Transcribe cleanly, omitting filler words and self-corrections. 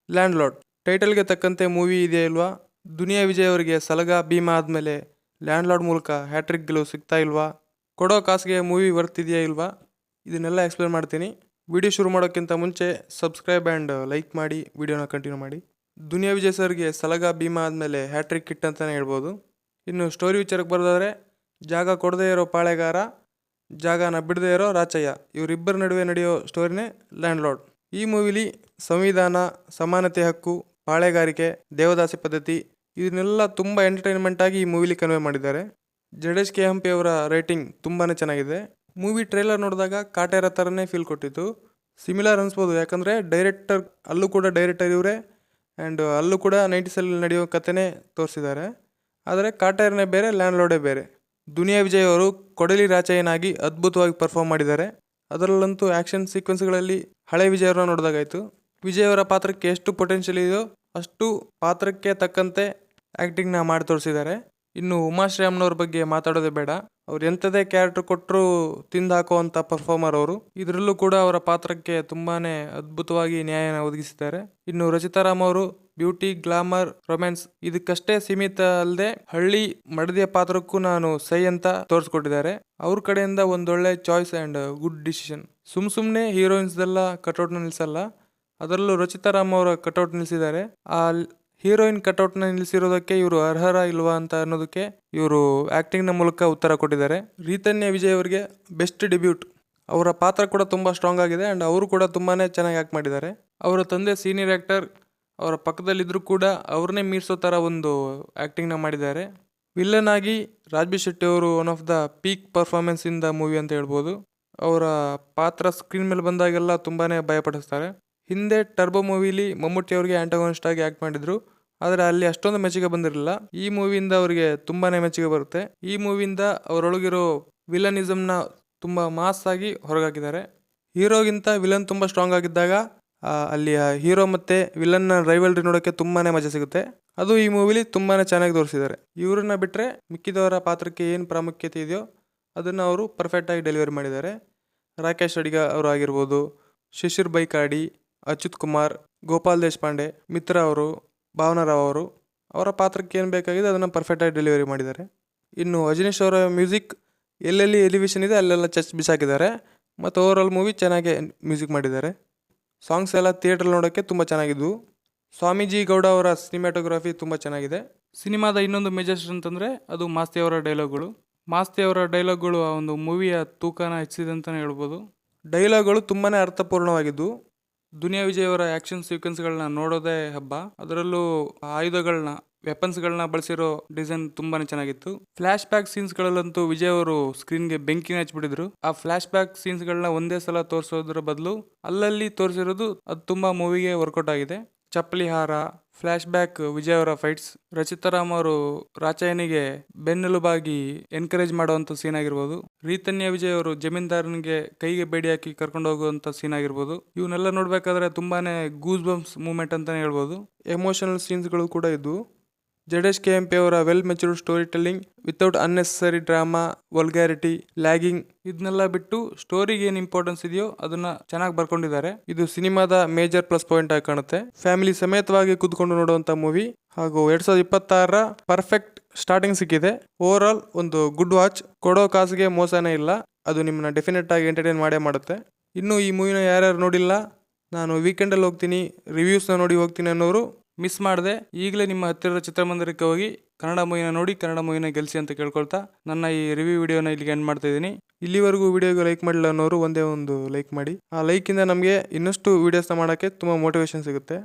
Land lord ಟೈಟಲ್ಗೆ ತಕ್ಕಂತೆ movie ಇದೆಯಾ ಇಲ್ವಾ? ದುನಿಯಾ ವಿಜಯ್ ಅವರಿಗೆ ಸಲಗ ಭೀಮಾ ಆದಮೇಲೆ ಲ್ಯಾಂಡ್ ಲಾರ್ಡ್ ಮೂಲಕ ಹ್ಯಾಟ್ರಿಕ್ ಗೆಲುವು ಸಿಗ್ತಾ ಇಲ್ವಾ? ಕೊಡೋ ಕಾಸಿಗೆ ಮೂವಿ ವರ್ತ್ ಇದೆಯಾ ಇಲ್ವಾ? ಇದನ್ನೆಲ್ಲ ಎಕ್ಸ್ಪ್ಲೇನ್ ಮಾಡ್ತೀನಿ. ವಿಡಿಯೋ ಶುರು ಮಾಡೋಕ್ಕಿಂತ ಮುಂಚೆ ಸಬ್ಸ್ಕ್ರೈಬ್ ಆ್ಯಂಡ್ ಲೈಕ್ ಮಾಡಿ ವಿಡಿಯೋನ ಕಂಟಿನ್ಯೂ ಮಾಡಿ. ದುನಿಯಾ ವಿಜಯ್ ಸರ್ಗೆ ಸಲಗ ಭೀಮಾ ಆದಮೇಲೆ ಹ್ಯಾಟ್ರಿಕ್ ಹಿಟ್ ಅಂತಲೇ ಹೇಳ್ಬೋದು. ಇನ್ನು ಸ್ಟೋರಿ ವಿಚಾರಕ್ಕೆ ಬರೋದಾದರೆ, ಜಾಗ ಕೊಡದೇ ಇರೋ ಪಾಳೆಗಾರ, ಜಾಗನ ಬಿಡದೇ ಇರೋ ರಾಚಯ್ಯ, ಇವರಿಬ್ಬರ ನಡುವೆ ನಡೆಯೋ ಸ್ಟೋರಿನೇ ಲ್ಯಾಂಡ್ ಲಾರ್ಡ್. ಈ ಮೂವಿಲಿ ಸಂವಿಧಾನ, ಸಮಾನತೆ ಹಕ್ಕು, ಪಾಳೆಗಾರಿಕೆ, ದೇವದಾಸಿ ಪದ್ಧತಿ ಇದನ್ನೆಲ್ಲ ತುಂಬ ಎಂಟರ್ಟೈನ್ಮೆಂಟ್ ಆಗಿ ಈ ಮೂವಿಲಿ ಕನ್ವೆ ಮಾಡಿದ್ದಾರೆ. ಜಡೇಶ್ ಕೆ ಹಂಪಿ ಅವರ ರೈಟಿಂಗ್ ತುಂಬಾ ಚೆನ್ನಾಗಿದೆ. ಮೂವಿ ಟ್ರೈಲರ್ ನೋಡಿದಾಗ ಕಾಟೇರ ಥರನೇ ಫೀಲ್ ಕೊಟ್ಟಿತ್ತು. ಸಿಮಿಲರ್ ಅನಿಸ್ಬೋದು, ಯಾಕಂದರೆ ಡೈರೆಕ್ಟರ್ ಅಲ್ಲೂ ಕೂಡ ಡೈರೆಕ್ಟರ್ ಇವರೇ ಆ್ಯಂಡ್ ಅಲ್ಲೂ ಕೂಡ 90s ನಡೆಯೋ ಕಥೆನೇ ತೋರಿಸಿದ್ದಾರೆ. ಆದರೆ ಕಾಟೇರನೇ ಬೇರೆ, ಲ್ಯಾಂಡ್ ಲಾರ್ಡೇ ಬೇರೆ. ದುನಿಯಾ ವಿಜಯ್ ಅವರು ಕೊಡಲಿ ರಾಚಯ್ಯನಾಗಿ ಅದ್ಭುತವಾಗಿ ಪರ್ಫಾರ್ಮ್ ಮಾಡಿದ್ದಾರೆ. ಅದರಲ್ಲಂತೂ ಆ್ಯಕ್ಷನ್ ಸೀಕ್ವೆನ್ಸ್ಗಳಲ್ಲಿ ಹಳೆ ವಿಜಯ್ ಅವರನ್ನ ನೋಡಿದಾಗಾಯಿತು. ವಿಜಯ್ ಅವರ ಪಾತ್ರಕ್ಕೆ ಎಷ್ಟು ಪೊಟೆನ್ಷಿಯಲ್ ಇದೆಯೋ ಅಷ್ಟು ಪಾತ್ರಕ್ಕೆ ತಕ್ಕಂತೆ ಆ್ಯಕ್ಟಿಂಗ್ನ ಮಾಡಿ ತೋರಿಸಿದ್ದಾರೆ. ಇನ್ನು ಉಮಾಶ್ರೀಯಮ್ಮನವ್ರ ಬಗ್ಗೆ ಮಾತಾಡೋದೇ ಬೇಡ. ಅವ್ರು ಎಂಥದೇ ಕ್ಯಾರೆಕ್ಟರ್ ಕೊಟ್ಟರು ತಿಂದು ಹಾಕುವಂಥ ಪರ್ಫಾರ್ಮರ್ ಅವರು. ಇದರಲ್ಲೂ ಕೂಡ ಅವರ ಪಾತ್ರಕ್ಕೆ ತುಂಬಾ ಅದ್ಭುತವಾಗಿ ನ್ಯಾಯನ ಒದಗಿಸಿದ್ದಾರೆ. ಇನ್ನು ರಚಿತಾರಾಮ್ ಅವರು ಬ್ಯೂಟಿ, ಗ್ಲಾಮರ್, ರೊಮ್ಯಾನ್ಸ್ ಇದಕ್ಕಷ್ಟೇ ಸೀಮಿತ ಅಲ್ಲದೆ ಹಳ್ಳಿ ಮಡದಿಯ ಪಾತ್ರಕ್ಕೂ ನಾನು ಸೈ ಅಂತ ತೋರಿಸ್ಕೊಟ್ಟಿದ್ದಾರೆ. ಅವ್ರ ಕಡೆಯಿಂದ ಒಂದೊಳ್ಳೆ ಚಾಯ್ಸ್ ಆ್ಯಂಡ್ ಗುಡ್ ಡಿಸಿಷನ್. ಸುಮ್ಮನೆ ಹೀರೋಯಿನ್ಸ್ದೆಲ್ಲ ಕಟೌಟ್ನ ನಿಲ್ಲಿಸಲ್ಲ, ಅದರಲ್ಲೂ ರಚಿತಾರಾಮ್ ಅವರ ಕಟೌಟ್ ನಿಲ್ಲಿಸಿದ್ದಾರೆ. ಆ ಹೀರೋಯಿನ್ ಕಟೌಟ್ನ ನಿಲ್ಲಿಸಿರೋದಕ್ಕೆ ಇವರು ಅರ್ಹರ ಇಲ್ವಾ ಅಂತ ಅನ್ನೋದಕ್ಕೆ ಇವರು ಆ್ಯಕ್ಟಿಂಗ್ನ ಮೂಲಕ ಉತ್ತರ ಕೊಟ್ಟಿದ್ದಾರೆ. ರೀತನ್ಯ ವಿಜಯ್ ಅವರಿಗೆ ಬೆಸ್ಟ್ ಡೆಬ್ಯೂಟ್. ಅವರ ಪಾತ್ರ ಕೂಡ ತುಂಬ ಸ್ಟ್ರಾಂಗ್ ಆಗಿದೆ ಆ್ಯಂಡ್ ಅವರು ಕೂಡ ತುಂಬಾ ಚೆನ್ನಾಗಿ ಆ್ಯಕ್ಟ್ ಮಾಡಿದ್ದಾರೆ. ಅವರ ತಂದೆ ಸೀನಿಯರ್ ಆ್ಯಕ್ಟರ್, ಅವರ ಪಕ್ಕದಲ್ಲಿದ್ದರೂ ಕೂಡ ಅವ್ರನ್ನೇ ಮೀರಿಸೋ ಥರ ಒಂದು ಆ್ಯಕ್ಟಿಂಗ್ನ ಮಾಡಿದ್ದಾರೆ. ವಿಲ್ಲನ್ ಆಗಿ ರಾಜ್ಬಿ ಶೆಟ್ಟಿ ಅವರು one of the peak performance in the movie ಅಂತ ಹೇಳ್ಬೋದು. ಅವರ ಪಾತ್ರ ಸ್ಕ್ರೀನ್ ಮೇಲೆ ಬಂದಾಗೆಲ್ಲ ತುಂಬಾ ಭಯಪಡಿಸ್ತಾರೆ. ಹಿಂದೆ ಟರ್ಬೋ ಮೂವಿಲಿ ಮಮ್ಮೂಟಿ ಅವರಿಗೆ ಆ್ಯಂಟಗೋನಿಸ್ಟ್ ಆಗಿ ಆ್ಯಕ್ಟ್ ಮಾಡಿದ್ರು, ಆದರೆ ಅಲ್ಲಿ ಅಷ್ಟೊಂದು ಮೆಚ್ಚುಗೆ ಬಂದಿರಲಿಲ್ಲ. ಈ ಮೂವಿಯಿಂದ ಅವರಿಗೆ ತುಂಬಾ ಮೆಚ್ಚುಗೆ ಬರುತ್ತೆ. ಈ ಮೂವಿಯಿಂದ ಅವರೊಳಗಿರೋ ವಿಲನಿಸಮ್ನ ತುಂಬ ಮಾಸ್ ಆಗಿ ಹೊರಗಾಕಿದ್ದಾರೆ. ಹೀರೋಗಿಂತ ವಿಲನ್ ತುಂಬ ಸ್ಟ್ರಾಂಗ್ ಆಗಿದ್ದಾಗ ಅಲ್ಲಿ ಹೀರೋ ಮತ್ತು ವಿಲನ್ನ ರೈವಲ್ರಿ ನೋಡೋಕ್ಕೆ ತುಂಬಾ ಮಜಾ ಸಿಗುತ್ತೆ. ಅದು ಈ ಮೂವಿಲಿ ತುಂಬಾ ಚೆನ್ನಾಗಿ ತೋರಿಸಿದ್ದಾರೆ. ಇವ್ರನ್ನ ಬಿಟ್ಟರೆ ಮಿಕ್ಕಿದವರ ಪಾತ್ರಕ್ಕೆ ಏನು ಪ್ರಾಮುಖ್ಯತೆ ಇದೆಯೋ ಅದನ್ನು ಅವರು ಪರ್ಫೆಕ್ಟಾಗಿ ಡೆಲಿವರಿ ಮಾಡಿದ್ದಾರೆ. ರಾಕೇಶ್ ಅಡಿಗ ಅವರು ಆಗಿರ್ಬೋದು, ಶಿಶಿರ್ ಬೈಕಾಡಿ, ಅಚ್ಯುತ್ ಕುಮಾರ್, ಗೋಪಾಲ್ ದೇಶಪಾಂಡೆ, ಮಿತ್ರ ಅವರು, ಭಾವನಾ ರಾವ್ ಅವರು ಅವರ ಪಾತ್ರಕ್ಕೆ ಏನು ಬೇಕಾಗಿದೆ ಅದನ್ನು ಪರ್ಫೆಕ್ಟಾಗಿ ಡೆಲಿವರಿ ಮಾಡಿದ್ದಾರೆ. ಇನ್ನು ಅಜನೀಶ್ ಅವರ ಮ್ಯೂಸಿಕ್ ಎಲ್ಲೆಲ್ಲಿ ಎಲಿವೇಶನ್ ಇದೆ ಅಲ್ಲೆಲ್ಲ ಚಚ್ ಬಿಸಾಕಿದ್ದಾರೆ ಮತ್ತು ಓವರಾಲ್ ಮೂವಿ ಚೆನ್ನಾಗಿ ಮ್ಯೂಸಿಕ್ ಮಾಡಿದ್ದಾರೆ. ಸಾಂಗ್ಸ್ ಎಲ್ಲ ಥಿಯೇಟ್ರಲ್ಲಿ ನೋಡೋಕ್ಕೆ ತುಂಬ ಚೆನ್ನಾಗಿದ್ವು. ಸ್ವಾಮೀಜಿ ಗೌಡ ಅವರ ಸಿನಿಮ್ಯಾಟೋಗ್ರಫಿ ತುಂಬ ಚೆನ್ನಾಗಿದೆ. ಸಿನಿಮಾದ ಇನ್ನೊಂದು ಮೇಜರ್ ಅಂತಂದರೆ ಅದು ಮಾಸ್ತಿ ಅವರ ಡೈಲಾಗ್ಗಳು. ಮಾಸ್ತಿ ಅವರ ಡೈಲಾಗ್ಗಳು ಆ ಒಂದು ಮೂವಿಯ ತೂಕನ ಹೆಚ್ಚಿದೆ ಅಂತಲೇ ಹೇಳ್ಬೋದು. ಡೈಲಾಗ್ಗಳು ತುಂಬಾ ಅರ್ಥಪೂರ್ಣವಾಗಿದ್ದು. ದುನಿಯಾ ವಿಜಯ್ ಅವರ ಆ್ಯಕ್ಷನ್ ಸೀಕ್ವೆನ್ಸ್ಗಳನ್ನ ನೋಡೋದೇ ಹಬ್ಬ. ಅದರಲ್ಲೂ ಆಯುಧಗಳನ್ನ, ವೆಪನ್ಸ್ಗಳನ್ನ ಬಳಸಿರೋ ಡಿಸೈನ್ ತುಂಬಾ ಚೆನ್ನಾಗಿತ್ತು. ಫ್ಲ್ಯಾಶ್ ಬ್ಯಾಕ್ ಸೀನ್ಸ್ಗಳಲ್ಲಂತೂ ವಿಜಯ್ ಅವರು ಸ್ಕ್ರೀನ್ಗೆ ಬೆಂಕಿನ ಹಚ್ಬಿಟ್ಟಿದ್ರು. ಆ ಫ್ಲ್ಯಾಶ್ ಬ್ಯಾಕ್ ಸೀನ್ಸ್ಗಳನ್ನ ಒಂದೇ ಸಲ ತೋರಿಸೋದ್ರ ಬದಲು ಅಲ್ಲಲ್ಲಿ ತೋರಿಸಿರೋದು ಅದು ತುಂಬ ಮೂವಿಗೆ ವರ್ಕೌಟ್ ಆಗಿದೆ. ಚಪ್ಪಲಿ ಹಾರ, ಫ್ಲ್ಯಾಶ್ ಬ್ಯಾಕ್ ವಿಜಯ್ ಅವರ ಫೈಟ್ಸ್, ರಚಿತಾರಾಮ್ ಅವರು ರಾಚಯ್ಯನಿಗೆ ಬೆನ್ನೆಲುಬಾಗಿ ಎನ್ಕರೇಜ್ ಮಾಡುವಂಥ ಸೀನ್ ಆಗಿರ್ಬೋದು, ರೀತನ್ಯ ವಿಜಯ್ ಅವರು ಜಮೀನ್ದಾರನಿಗೆ ಕೈಗೆ ಬೇಡಿ ಹಾಕಿ ಕರ್ಕೊಂಡು ಹೋಗುವಂಥ ಸೀನ್ ಆಗಿರ್ಬೋದು, ಇವನ್ನೆಲ್ಲ ನೋಡ್ಬೇಕಾದ್ರೆ ತುಂಬಾನೇ ಗೂಸ್ ಬಂಪ್ಸ್ ಮೂಮೆಂಟ್ ಅಂತಾನೆ ಹೇಳ್ಬೋದು. ಎಮೋಷನಲ್ ಸೀನ್ಸ್ಗಳು ಕೂಡ ಇದ್ವು. ಜಡೇಶ್ ಕೆ ಹಂಪಿ ಅವರ well matured storytelling without unnecessary drama, vulgarity, lagging ಇದನ್ನೆಲ್ಲ ಬಿಟ್ಟು ಸ್ಟೋರಿಗೆ ಏನು ಇಂಪಾರ್ಟೆನ್ಸ್ ಇದೆಯೋ ಅದನ್ನ ಚೆನ್ನಾಗಿ ಬರ್ಕೊಂಡಿದ್ದಾರೆ. ಇದು ಸಿನಿಮಾದ ಮೇಜರ್ ಪ್ಲಸ್ ಪಾಯಿಂಟ್ ಆಗಿ ಕಾಣುತ್ತೆ. ಫ್ಯಾಮಿಲಿ ಸಮೇತವಾಗಿ ಕೂತ್ಕೊಂಡು ನೋಡುವಂತ ಮೂವಿ ಹಾಗೂ 2026ರ ಪರ್ಫೆಕ್ಟ್ ಸ್ಟಾರ್ಟಿಂಗ್ ಸಿಕ್ಕಿದೆ. ಓವರ್ ಆಲ್ ಒಂದು ಗುಡ್ ವಾಚ್. ಕೊಡೋ ಕಾಸಿಗೆ ಮೋಸನೇ ಇಲ್ಲ. ಅದು ನಿಮ್ಮನ್ನ ಡೆಫಿನೆಟ್ ಆಗಿ ಎಂಟರ್ಟೈನ್ ಮಾಡೇ ಮಾಡುತ್ತೆ. ಇನ್ನು ಈ ಮೂವಿನ ಯಾರ್ಯಾರು ನೋಡಿಲ್ಲ, ನಾನು ವೀಕೆಂಡಲ್ಲಿ ಹೋಗ್ತೀನಿ, ರಿವ್ಯೂಸ್ನ ನೋಡಿ ಹೋಗ್ತೀನಿ ಅನ್ನೋರು ಮಿಸ್ ಮಾಡಿದೆ, ಈಗಲೇ ನಿಮ್ಮ ಹತ್ತಿರದ ಚಿತ್ರಮಂದಿರಕ್ಕೆ ಹೋಗಿ ಕನ್ನಡ ಮೂವಿನ ನೋಡಿ ಕನ್ನಡ ಮೂವಿನ ಗೆಲ್ಲಿಸಿ ಅಂತ ಕೇಳ್ಕೊಳ್ತಾ ನನ್ನ ಈ ರಿವ್ಯೂ ವಿಡಿಯೋನ ಇಲ್ಲಿಗೆ ಎಂಡ್ ಮಾಡ್ತಾ ಇದ್ದೀನಿ. ಇಲ್ಲಿವರೆಗೂ ವಿಡಿಯೋಗೆ ಲೈಕ್ ಮಾಡಿಲ್ಲ ಅನ್ನೋರು ಒಂದೇ ಒಂದು ಲೈಕ್ ಮಾಡಿ. ಆ ಲೈಕಿಂದ ನಮಗೆ ಇನ್ನಷ್ಟು ವೀಡಿಯೋಸ್ನ ಮಾಡೋಕ್ಕೆ ತುಂಬ ಮೋಟಿವೇಶನ್ ಸಿಗುತ್ತೆ.